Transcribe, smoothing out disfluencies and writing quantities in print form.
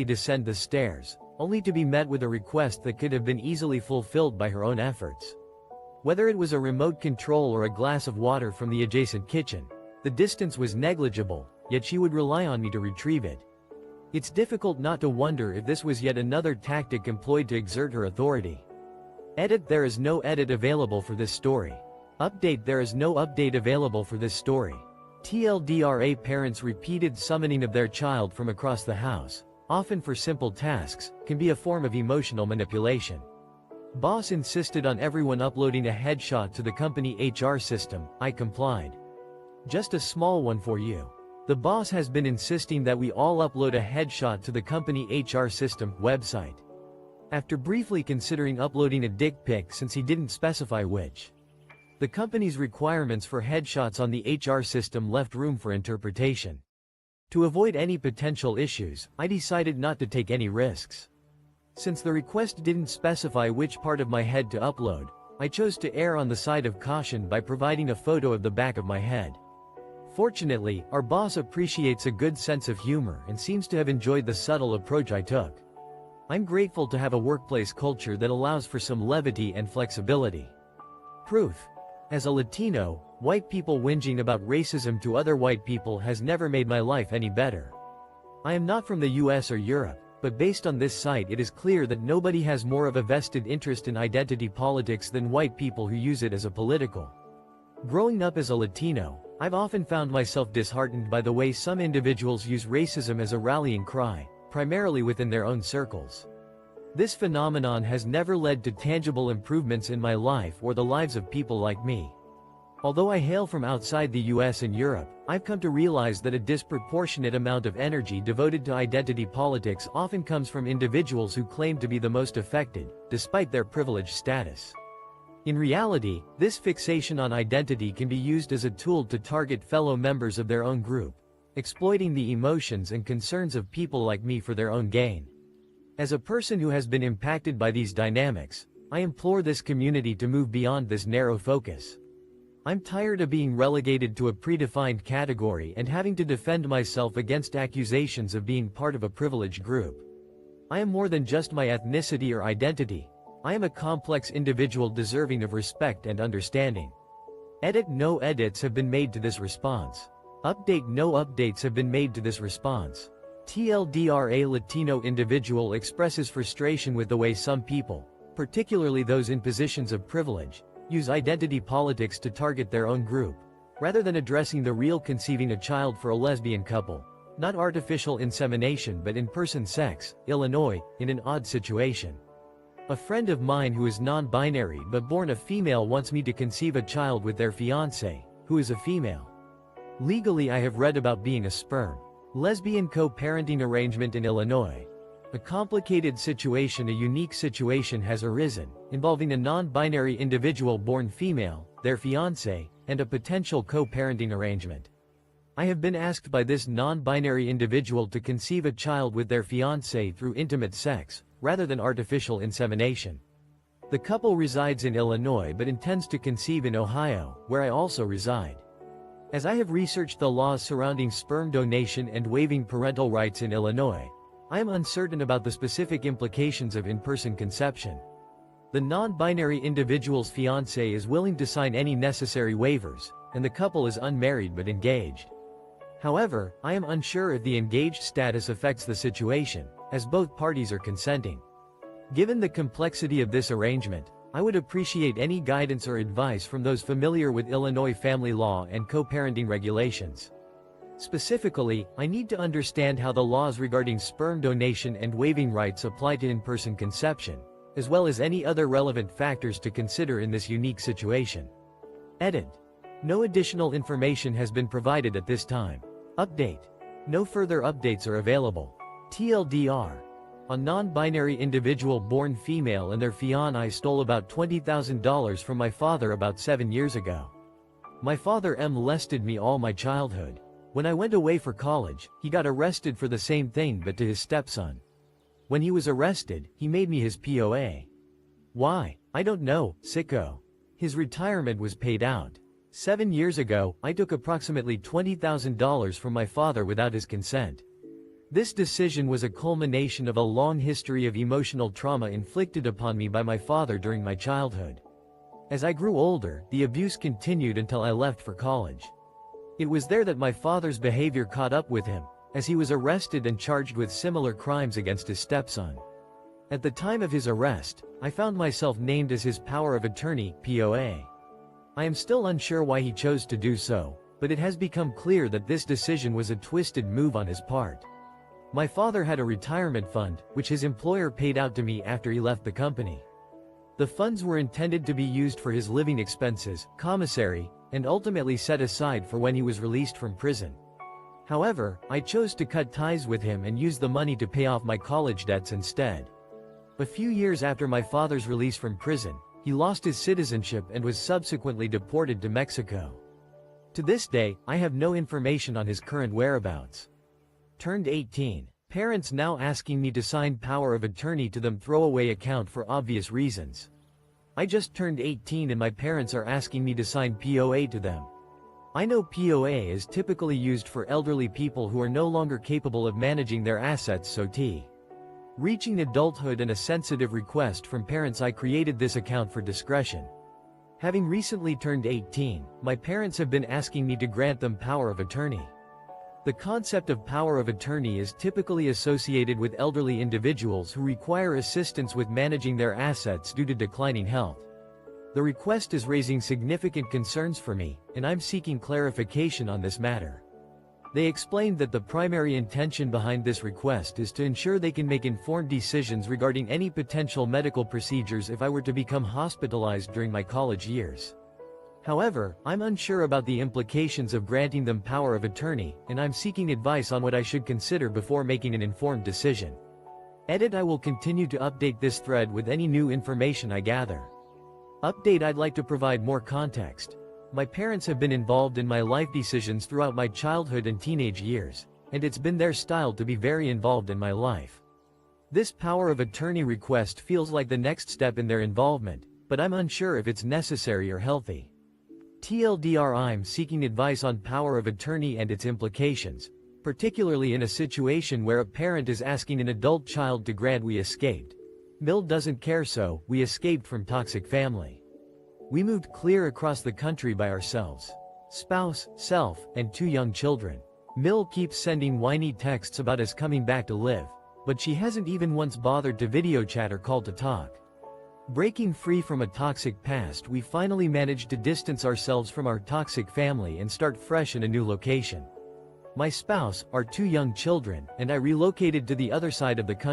descend the stairs, only to be met with a request that could have been easily fulfilled by her own efforts. Whether it was a remote control or a glass of water from the adjacent kitchen, the distance was negligible, yet she would rely on me to retrieve it. It's difficult not to wonder if this was yet another tactic employed to exert her authority. Edit: there is no edit available for this story. Update: there is no update available for this story. TLDR: parents' repeated summoning of their child from across the house, often for simple tasks, can be a form of emotional manipulation. Boss insisted on everyone uploading a headshot to the company HR system. I complied. Just a small one for you. The boss has been insisting that we all upload a headshot to the company HR system website. After briefly considering uploading a dick pic since he didn't specify which, the company's requirements for headshots on the HR system left room for interpretation. To avoid any potential issues, I decided not to take any risks. Since the request didn't specify which part of my head to upload, I chose to err on the side of caution by providing a photo of the back of my head. Fortunately, our boss appreciates a good sense of humor and seems to have enjoyed the subtle approach I took. I'm grateful to have a workplace culture that allows for some levity and flexibility. Proof: as a Latino, white people whinging about racism to other white people has never made my life any better. I am not from the US or Europe, but based on this site it is clear that nobody has more of a vested interest in identity politics than white people who use it as a political. Growing up as a Latino, I've often found myself disheartened by the way some individuals use racism as a rallying cry, primarily within their own circles. This phenomenon has never led to tangible improvements in my life or the lives of people like me. Although I hail from outside the US and Europe, I've come to realize that a disproportionate amount of energy devoted to identity politics often comes from individuals who claim to be the most affected, despite their privileged status. In reality, this fixation on identity can be used as a tool to target fellow members of their own group, exploiting the emotions and concerns of people like me for their own gain. As a person who has been impacted by these dynamics, I implore this community to move beyond this narrow focus. I'm tired of being relegated to a predefined category and having to defend myself against accusations of being part of a privileged group. I am more than just my ethnicity or identity. I am a complex individual deserving of respect and understanding. Edit: no edits have been made to this response. Update: no updates have been made to this response. TLDR: a Latino individual expresses frustration with the way some people, particularly those in positions of privilege, use identity politics to target their own group, rather than addressing the real conceiving a child for a lesbian couple. Not artificial insemination but in-person sex, Illinois, in an odd situation. A friend of mine who is non-binary but born a female wants me to conceive a child with their fiancé, who is a female. Legally I have read about being a sperm lesbian co-parenting arrangement in Illinois. A complicated situation, a unique situation has arisen, involving a non-binary individual born female, their fiancé, and a potential co-parenting arrangement. I have been asked by this non-binary individual to conceive a child with their fiancé through intimate sex, rather than artificial insemination. The couple resides in Illinois but intends to conceive in Ohio, where I also reside. As I have researched the laws surrounding sperm donation and waiving parental rights in Illinois, I am uncertain about the specific implications of in-person conception. The non-binary individual's fiancé is willing to sign any necessary waivers, and the couple is unmarried but engaged. However, I am unsure if the engaged status affects the situation, as both parties are consenting. Given the complexity of this arrangement, I would appreciate any guidance or advice from those familiar with Illinois family law and co-parenting regulations. Specifically, I need to understand how the laws regarding sperm donation and waiving rights apply to in-person conception, as well as any other relevant factors to consider in this unique situation. Edit: no additional information has been provided at this time. Update: no further updates are available. TLDR: a non-binary individual born female and their fiancé stole about $20,000 from my father about 7 years ago. My father molested me all my childhood. When I went away for college, he got arrested for the same thing but to his stepson. When he was arrested, he made me his POA. Why? I don't know, sicko. His retirement was paid out. 7 years ago, I took approximately $20,000 from my father without his consent. This decision was a culmination of a long history of emotional trauma inflicted upon me by my father during my childhood. As I grew older, the abuse continued until I left for college. It was there that my father's behavior caught up with him, as he was arrested and charged with similar crimes against his stepson. At the time of his arrest, I found myself named as his power of attorney, POA. I am still unsure why he chose to do so, but it has become clear that this decision was a twisted move on his part. My father had a retirement fund, which his employer paid out to me after he left the company. The funds were intended to be used for his living expenses, commissary, and ultimately set aside for when he was released from prison. However, I chose to cut ties with him and use the money to pay off my college debts instead. A few years after my father's release from prison, he lost his citizenship and was subsequently deported to Mexico. To this day, I have no information on his current whereabouts. Turned 18. Parents now asking me to sign power of attorney to them throwaway account for obvious reasons. I just turned 18 and my parents are asking me to sign POA to them. I know POA is typically used for elderly people who are no longer capable of managing their assets, so reaching adulthood and a sensitive request from parents, I created this account for discretion. Having recently turned 18, my parents have been asking me to grant them power of attorney. The concept of power of attorney is typically associated with elderly individuals who require assistance with managing their assets due to declining health. The request is raising significant concerns for me, and I'm seeking clarification on this matter. They explained that the primary intention behind this request is to ensure they can make informed decisions regarding any potential medical procedures if I were to become hospitalized during my college years. However, I'm unsure about the implications of granting them power of attorney, and I'm seeking advice on what I should consider before making an informed decision. Edit: I will continue to update this thread with any new information I gather. Update: I'd like to provide more context. My parents have been involved in my life decisions throughout my childhood and teenage years, and it's been their style to be very involved in my life. This power of attorney request feels like the next step in their involvement, but I'm unsure if it's necessary or healthy. TLDR: I'm seeking advice on power of attorney and its implications, particularly in a situation where a parent is asking an adult child to grant. We escaped. Mill doesn't care, so we escaped from toxic family. We moved clear across the country by ourselves. Spouse, self, and 2 young children. Mill keeps sending whiny texts about us coming back to live, but she hasn't even once bothered to video chat or call to talk. Breaking free from a toxic past, we finally managed to distance ourselves from our toxic family and start fresh in a new location. My spouse, our 2 young children, and I relocated to the other side of the country.